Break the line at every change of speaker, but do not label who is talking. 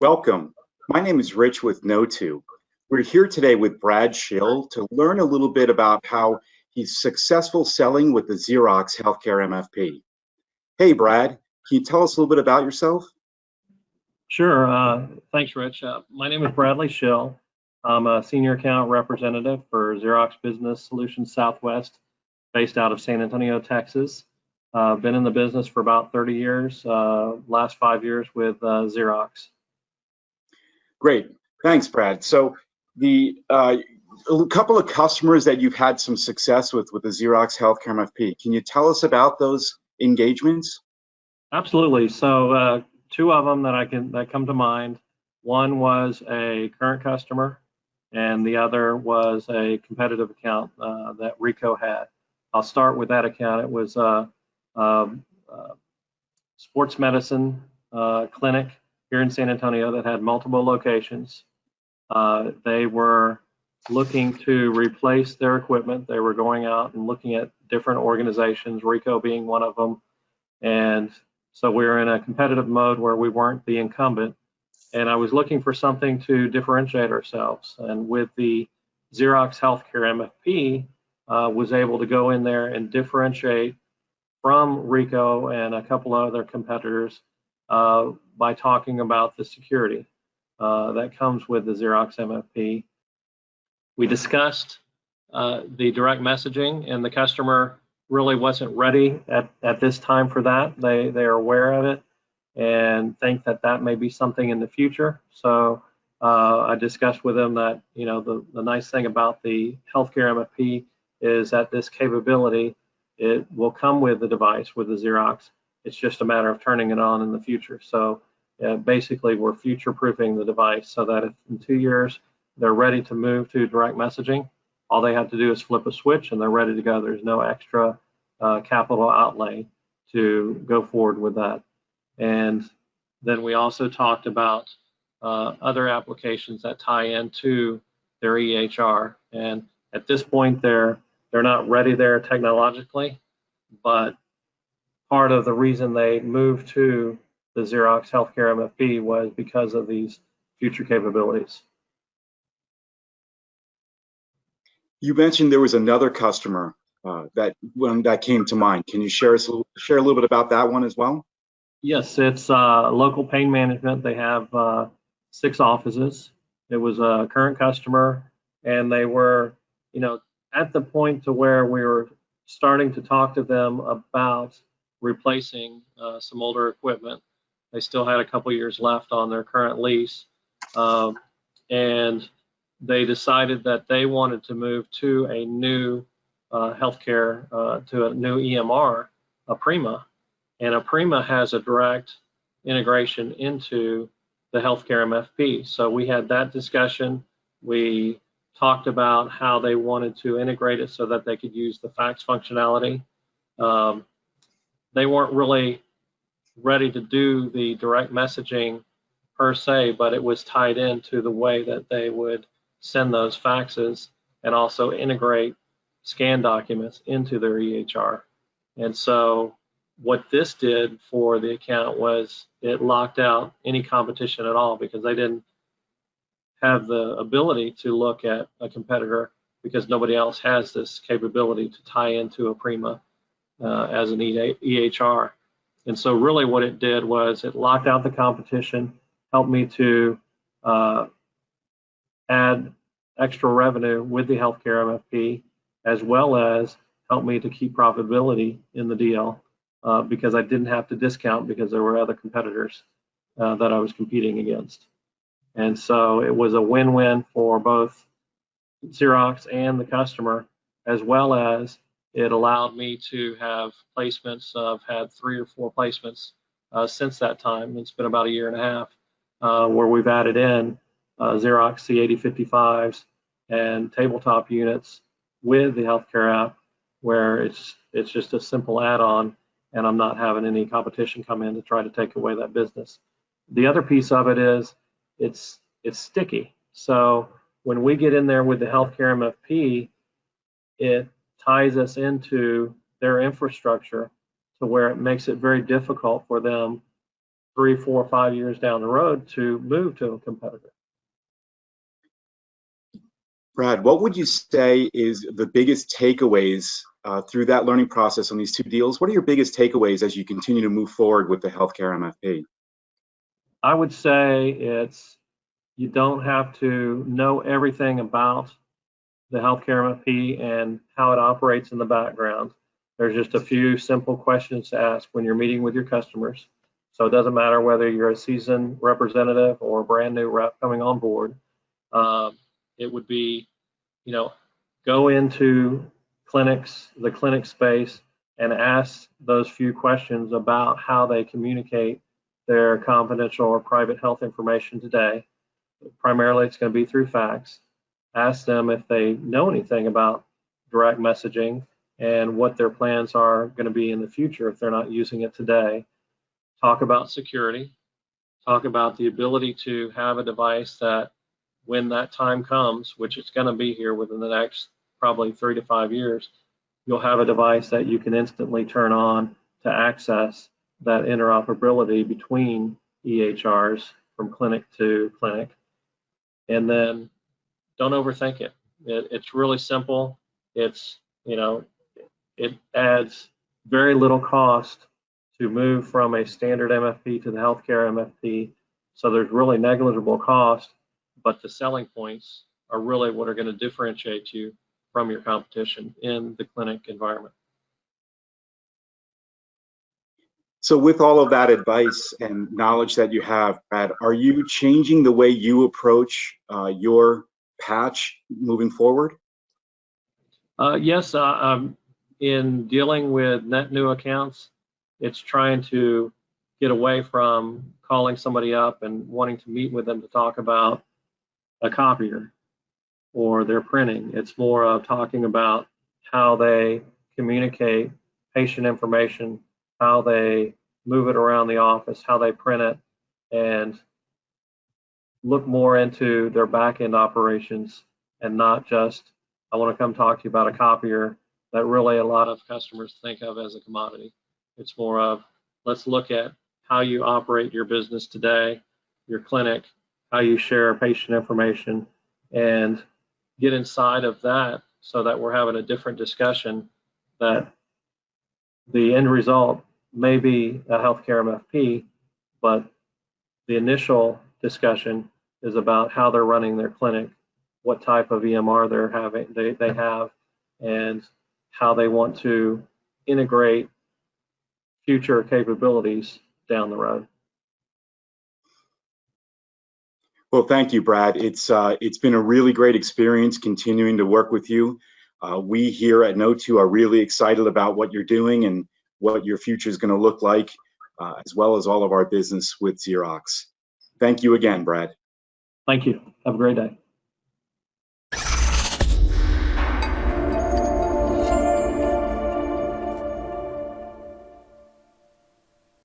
Welcome. My name is Rich with Kno2. We're here today with Brad Shill to learn a little bit about how he's successful selling with the Xerox Healthcare MFP. Hey, Brad, can you tell us a little bit about yourself?
Sure. Thanks, Rich. My name is Bradley Shill. I'm a senior account representative for Xerox Business Services Southwest, based out of San Antonio, Texas. Been in the business for about 30 years, last 5 years with Xerox.
Great. Thanks, Brad. So a couple of customers that you've had some success with the Xerox Healthcare MFP, can you tell us about those engagements?
Absolutely. So two of them that come to mind. One was a current customer, and the other was a competitive account that Ricoh had. I'll start with that account. It was a sports medicine clinic here in San Antonio that had multiple locations. They were looking to replace their equipment. They were going out and looking at different organizations, Ricoh being one of them. And so we were in a competitive mode where we weren't the incumbent. And I was looking for something to differentiate ourselves. And with the Xerox Healthcare MFP, was able to go in there and differentiate from Ricoh and a couple of other competitors by talking about the security that comes with the Xerox MFP. We discussed the direct messaging, and the customer really wasn't ready at this time for that. They are aware of it and think that may be something in the future. So I discussed with them that, you know, the nice thing about the healthcare MFP is that this capability, it will come with the device, with the Xerox. It's just a matter of turning it on in the future. So basically, we're future-proofing the device so that if in 2 years they're ready to move to direct messaging, all they have to do is flip a switch and they're ready to go. There's no extra capital outlay to go forward with that. And then we also talked about other applications that tie into their EHR. And at this point, they're not ready there technologically, but part of the reason they moved to the Xerox Healthcare MFP was because of these future capabilities.
You mentioned there was another customer that came to mind. Can you share a little bit about that one as well?
Yes, it's local pain management. They have 6 offices. It was a current customer, and they were, you know, at the point to where we were starting to talk to them about replacing some older equipment. They still had a couple years left on their current lease, and they decided that they wanted to move to a new healthcare, to a new EMR, a Prima, and a Prima has a direct integration into the healthcare MFP. So we had that discussion. We talked about how they wanted to integrate it so that they could use the fax functionality. They weren't really ready to do the direct messaging per se, but it was tied into the way that they would send those faxes and also integrate scan documents into their EHR. And so what this did for the account was it locked out any competition at all, because they didn't have the ability to look at a competitor because nobody else has this capability to tie into a Prima as an EHR. And so really what it did was it locked out the competition, helped me to add extra revenue with the healthcare MFP, as well as helped me to keep profitability in the deal because I didn't have to discount because there were other competitors that I was competing against. And so it was a win-win for both Xerox and the customer, as well as it allowed me to have placements. I've had 3 or 4 placements since that time. It's been about a year and a half where we've added in Xerox C8055s and tabletop units with the healthcare app, where it's just a simple add-on, and I'm not having any competition come in to try to take away that business. The other piece of it is it's sticky. So when we get in there with the healthcare MFP, it ties us into their infrastructure to where it makes it very difficult for them 3, 4, 5 years down the road to move to a competitor.
Brad, what would you say is the biggest takeaways through that learning process on these 2 deals? What are your biggest takeaways as you continue to move forward with the healthcare MFP?
I would say you don't have to know everything about the healthcare MFP and how it operates in the background. There's just a few simple questions to ask when you're meeting with your customers. So it doesn't matter whether you're a seasoned representative or a brand new rep coming on board. It would be, go into the clinic space and ask those few questions about how they communicate their confidential or private health information today. Primarily, it's going to be through fax. Ask them if they know anything about direct messaging and what their plans are going to be in the future if they're not using it today. Talk about security. Talk about the ability to have a device that when that time comes, which it's going to be here within the next probably 3 to 5 years, you'll have a device that you can instantly turn on to access that interoperability between EHRs from clinic to clinic. And then don't overthink it. It's really simple. It adds very little cost to move from a standard MFP to the healthcare MFP. So there's really negligible cost, but the selling points are really what are going to differentiate you from your competition in the clinic environment.
So with all of that advice and knowledge that you have, Brad, are you changing the way you approach your patch moving forward?
Yes, in dealing with net new accounts, it's trying to get away from calling somebody up and wanting to meet with them to talk about a copier or their printing. It's more of talking about how they communicate patient information, how they move it around the office, how they print it, and look more into their back-end operations and not just, I want to come talk to you about a copier that really a lot of customers think of as a commodity. It's more of, let's look at how you operate your business today, your clinic, how you share patient information, and get inside of that so that we're having a different discussion, that the end result may be a healthcare MFP, but the initial discussion is about how they're running their clinic, what type of EMR they have, and how they want to integrate future capabilities down the road.
Well, thank you, Brad. It's been a really great experience continuing to work with you. We here at Kno2 are really excited about what you're doing and what your future is going to look like, as well as all of our business with Xerox. Thank you again, Brad.
Thank you. Have a great day.